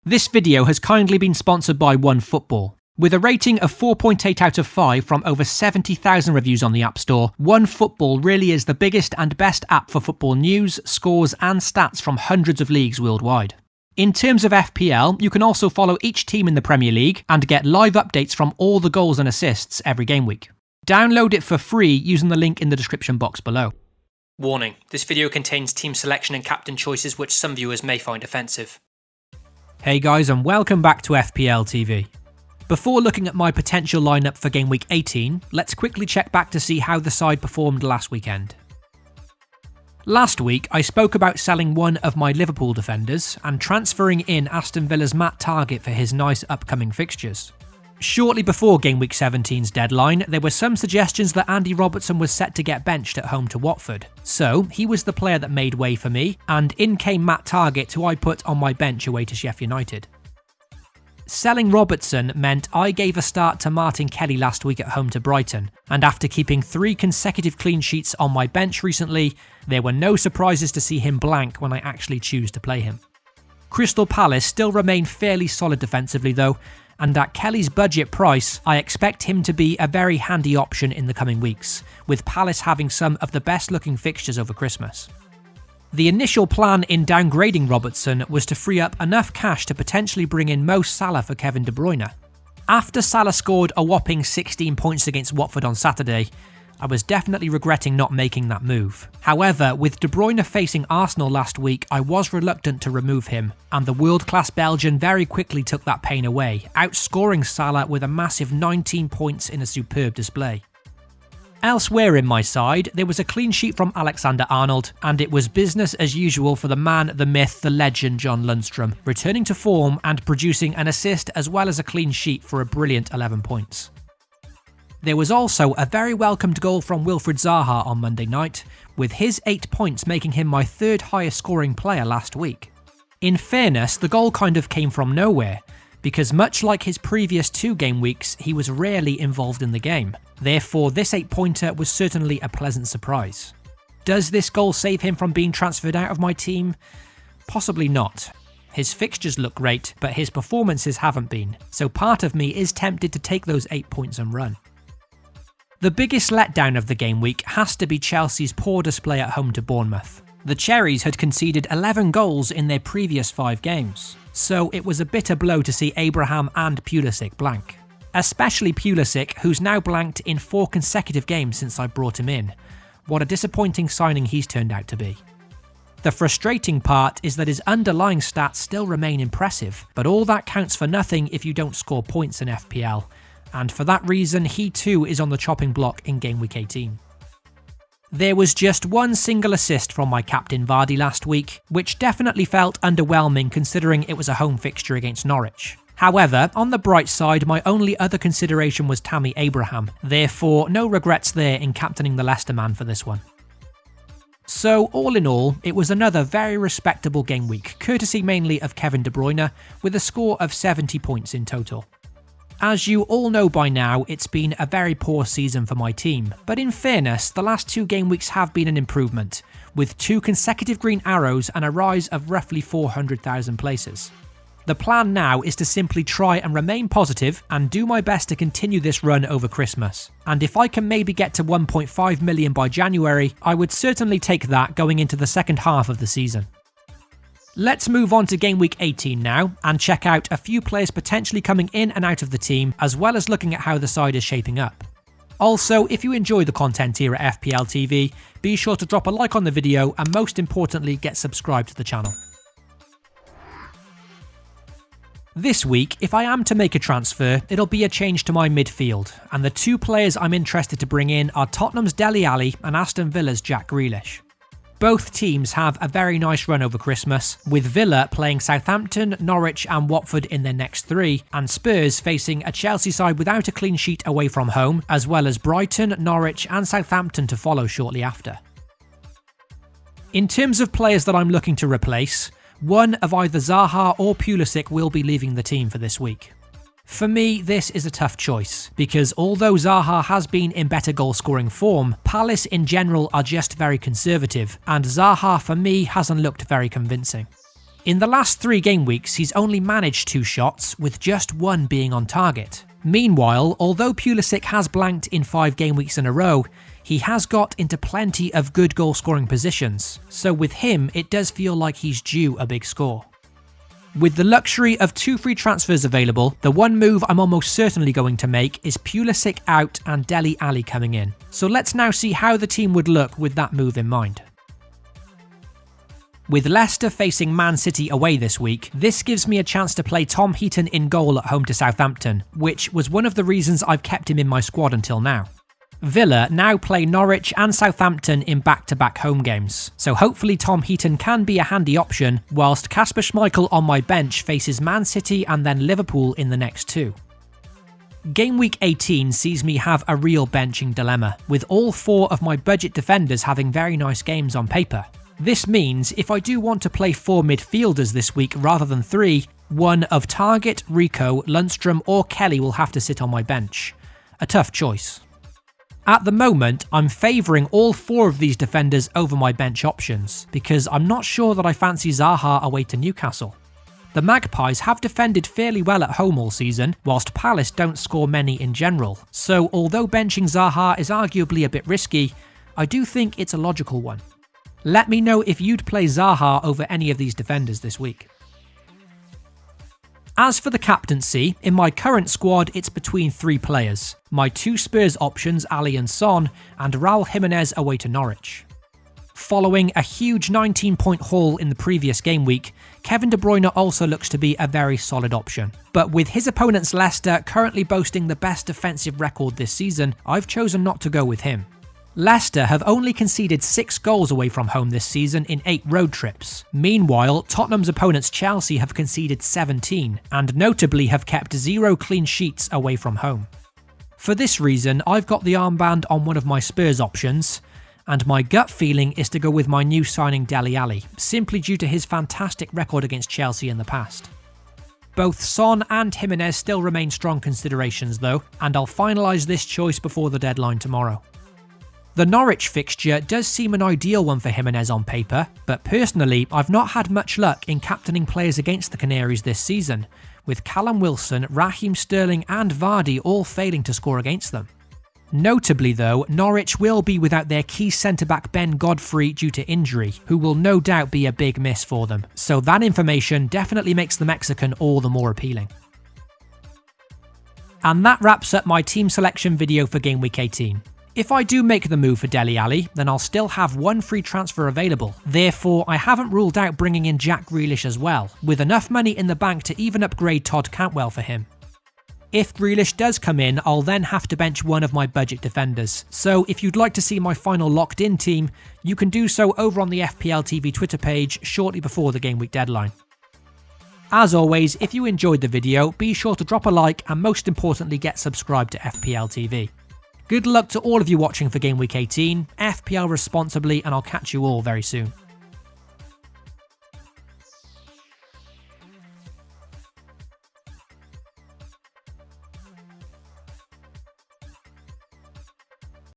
This video has kindly been sponsored by OneFootball. With a rating of 4.8 out of 5 from over 70,000 reviews on the App Store, OneFootball really is the biggest and best app for football news, scores and stats from hundreds of leagues worldwide. In terms of FPL, you can also follow each team in the Premier League and get live updates from all the goals and assists every game week. Download it for free using the link in the description box below. Warning, this video contains team selection and captain choices which some viewers may find offensive. Hey guys, and welcome back to FPL TV. Before looking at my potential lineup for game week 18, let's quickly check back to see how the side performed last weekend. Last week, I spoke about selling one of my Liverpool defenders and transferring in Aston Villa's Matt Targett for his nice upcoming fixtures. Shortly before game week 17's deadline, there were some suggestions that Andy Robertson was set to get benched at home to Watford. So, he was the player that made way for me, and in came Matt Targett, who I put on my bench away to Sheffield United. Selling Robertson meant I gave a start to Martin Kelly last week at home to Brighton, and after keeping 3 consecutive clean sheets on my bench recently, there were no surprises to see him blank when I actually choose to play him. Crystal Palace still remain fairly solid defensively though, and at Kelly's budget price, I expect him to be a very handy option in the coming weeks, with Palace having some of the best looking fixtures over Christmas. The initial plan in downgrading Robertson was to free up enough cash to potentially bring in Mo Salah for Kevin De Bruyne. After Salah scored a whopping 16 points against Watford on Saturday, I was definitely regretting not making that move. However, with De Bruyne facing Arsenal last week, I was reluctant to remove him, and the world-class Belgian very quickly took that pain away, outscoring Salah with a massive 19 points in a superb display. Elsewhere in my side, there was a clean sheet from Alexander-Arnold, and it was business as usual for the man, the myth, the legend John Lundstrom, returning to form and producing an assist as well as a clean sheet for a brilliant 11 points. There was also a very welcomed goal from Wilfried Zaha on Monday night, with his 8 points making him my 3rd highest scoring player last week. In fairness, the goal kind of came from nowhere, because much like his previous 2 game weeks, he was rarely involved in the game. Therefore, this 8-pointer was certainly a pleasant surprise. Does this goal save him from being transferred out of my team? Possibly not. His fixtures look great, but his performances haven't been, so part of me is tempted to take those 8 points and run. The biggest letdown of the game week has to be Chelsea's poor display at home to Bournemouth. The Cherries had conceded 11 goals in their previous 5 games, so it was a bitter blow to see Abraham and Pulisic blank. Especially Pulisic, who's now blanked in 4 consecutive games since I brought him in. What a disappointing signing he's turned out to be. The frustrating part is that his underlying stats still remain impressive, but all that counts for nothing if you don't score points in FPL. And for that reason, he too is on the chopping block in game week 18. There was just 1 single assist from my captain Vardy last week, which definitely felt underwhelming considering it was a home fixture against Norwich. However, on the bright side, my only other consideration was Tammy Abraham, therefore no regrets there in captaining the Leicester man for this one. So all in all, it was another very respectable game week, courtesy mainly of Kevin De Bruyne, with a score of 70 points in total. As you all know by now, it's been a very poor season for my team, but in fairness, the last 2 game weeks have been an improvement, with 2 consecutive green arrows and a rise of roughly 400,000 places. The plan now is to simply try and remain positive and do my best to continue this run over Christmas, and if I can maybe get to 1.5 million by January, I would certainly take that going into the second half of the season. Let's move on to game week 18 now and check out a few players potentially coming in and out of the team, as well as looking at how the side is shaping up. Also, if you enjoy the content here at FPL TV, be sure to drop a like on the video and most importantly get subscribed to the channel. This week, if I am to make a transfer, it'll be a change to my midfield, and the 2 players I'm interested to bring in are Tottenham's Dele Alli and Aston Villa's Jack Grealish. Both teams have a very nice run over Christmas, with Villa playing Southampton, Norwich and Watford in their next 3, and Spurs facing a Chelsea side without a clean sheet away from home, as well as Brighton, Norwich and Southampton to follow shortly after. In terms of players that I'm looking to replace, one of either Zaha or Pulisic will be leaving the team for this week. For me, this is a tough choice, because although Zaha has been in better goal-scoring form, Palace in general are just very conservative, and Zaha for me hasn't looked very convincing. In the last 3 game weeks, he's only managed 2 shots, with just 1 being on target. Meanwhile, although Pulisic has blanked in 5 game weeks in a row, he has got into plenty of good goal scoring positions, so with him it does feel like he's due a big score. With the luxury of 2 free transfers available, the one move I'm almost certainly going to make is Pulisic out and Dele Alli coming in. So let's now see how the team would look with that move in mind. With Leicester facing Man City away this week, this gives me a chance to play Tom Heaton in goal at home to Southampton, which was one of the reasons I've kept him in my squad until now. Villa now play Norwich and Southampton in back-to-back home games, so hopefully Tom Heaton can be a handy option, whilst Kasper Schmeichel on my bench faces Man City and then Liverpool in the next 2. Game week 18 sees me have a real benching dilemma, with all 4 of my budget defenders having very nice games on paper. This means if I do want to play 4 midfielders this week rather than 3, one of Targett, Rico, Lundstram or Kelly will have to sit on my bench. A tough choice. At the moment, I'm favouring all 4 of these defenders over my bench options, because I'm not sure that I fancy Zaha away to Newcastle. The Magpies have defended fairly well at home all season, whilst Palace don't score many in general, so although benching Zaha is arguably a bit risky, I do think it's a logical one. Let me know if you'd play Zaha over any of these defenders this week. As for the captaincy, in my current squad it's between 3 players, my 2 Spurs options Ali and Son, and Raul Jimenez away to Norwich. Following a huge 19-point haul in the previous game week, Kevin De Bruyne also looks to be a very solid option. But with his opponents Leicester currently boasting the best defensive record this season, I've chosen not to go with him. Leicester have only conceded 6 goals away from home this season in 8 road trips. Meanwhile, Tottenham's opponents Chelsea have conceded 17, and notably have kept 0 clean sheets away from home. For this reason, I've got the armband on one of my Spurs options, and my gut feeling is to go with my new signing Dele Alli, simply due to his fantastic record against Chelsea in the past. Both Son and Jimenez still remain strong considerations though, and I'll finalise this choice before the deadline tomorrow. The Norwich fixture does seem an ideal one for Jimenez on paper, but personally I've not had much luck in captaining players against the Canaries this season, with Callum Wilson, Raheem Sterling and Vardy all failing to score against them. Notably though, Norwich will be without their key centre-back Ben Godfrey due to injury, who will no doubt be a big miss for them, so that information definitely makes the Mexican all the more appealing. And that wraps up my team selection video for Game Week 18. If I do make the move for Dele Alli, then I'll still have 1 free transfer available. Therefore, I haven't ruled out bringing in Jack Grealish as well, with enough money in the bank to even upgrade Todd Cantwell for him. If Grealish does come in, I'll then have to bench one of my budget defenders. So if you'd like to see my final locked in team, you can do so over on the FPL TV Twitter page shortly before the game week deadline. As always, if you enjoyed the video, be sure to drop a like and most importantly get subscribed to FPL TV. Good luck to all of you watching for Game Week 18, FPL responsibly, and I'll catch you all very soon.